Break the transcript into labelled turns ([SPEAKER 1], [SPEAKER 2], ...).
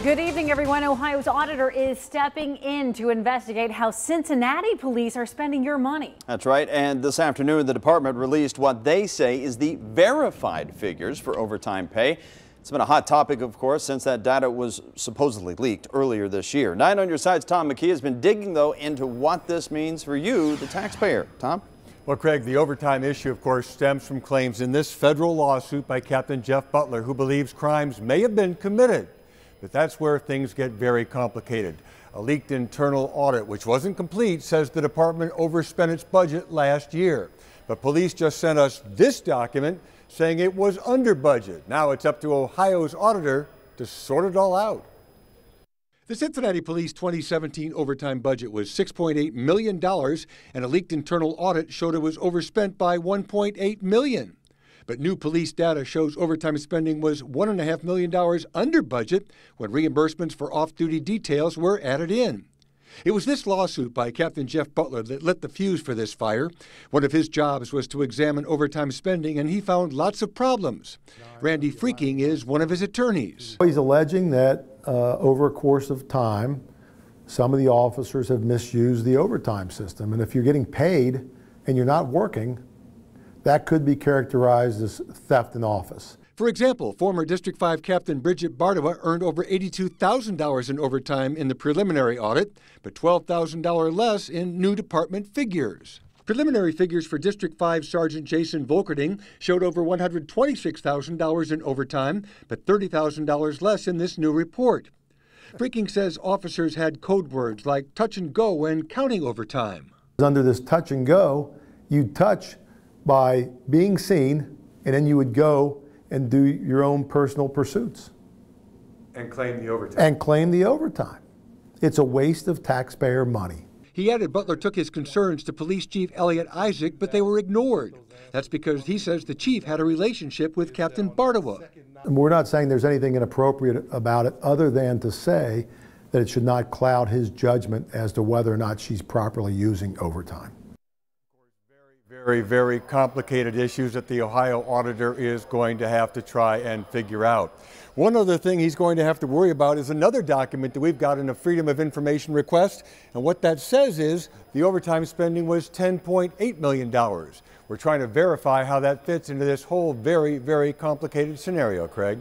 [SPEAKER 1] Good evening, everyone. Ohio's auditor is stepping in to investigate how Cincinnati police are spending your money.
[SPEAKER 2] That's right. And this afternoon, the department released what they say is the verified figures for overtime pay. It's been a hot topic, of course, since that data was supposedly leaked earlier this year. 9 on your side's Tom McKee has been digging, though, into what this means for you, the taxpayer. Tom?
[SPEAKER 3] Well, Craig, the overtime issue, of course, stems from claims in this federal lawsuit by Captain Jeff Butler, who believes crimes may have been committed. But that's where things get very complicated. A leaked internal audit, which wasn't complete, says the department overspent its budget last year. But police just sent us this document saying it was under budget. Now it's up to Ohio's auditor to sort it all out. The Cincinnati Police 2017 overtime budget was $6.8 million, and a leaked internal audit showed it was overspent by $1.8 million. But new police data shows overtime spending was $1.5 million under budget when reimbursements for off-duty details were added in. It was this lawsuit by Captain Jeff Butler that lit the fuse for this fire. One of his jobs was to examine overtime spending, and he found lots of problems. Randy Freaking is one of his attorneys.
[SPEAKER 4] He's alleging that over a course of time, some of the officers have misused the overtime system. And if you're getting paid and you're not working, that could be characterized as theft in office.
[SPEAKER 3] For example, former District 5 Captain Bridget Bardawa earned over $82,000 in overtime in the preliminary audit, but $12,000 less in new department figures. Preliminary figures for District 5 Sergeant Jason Volkerding showed over $126,000 in overtime, but $30,000 less in this new report. Freaking says officers had code words like touch and go when counting overtime.
[SPEAKER 4] Under this touch and go, you touch by being seen, and then you would go and do your own personal pursuits.
[SPEAKER 3] And claim the overtime.
[SPEAKER 4] And claim the overtime. It's a waste of taxpayer money.
[SPEAKER 3] He added Butler took his concerns to Police Chief Eliot, but they were ignored. That's because he says the chief had a relationship with Captain Bardawa.
[SPEAKER 4] We're not saying there's anything inappropriate about it other than to say that it should not cloud his judgment as to whether or not she's properly using overtime.
[SPEAKER 3] Very, very complicated issues that the Ohio auditor is going to have to try and figure out. One other thing he's going to have to worry about is another document that we've got in a Freedom of Information request. And what that says is the overtime spending was $10.8 million. We're trying to verify how that fits into this whole very, very complicated scenario, Craig.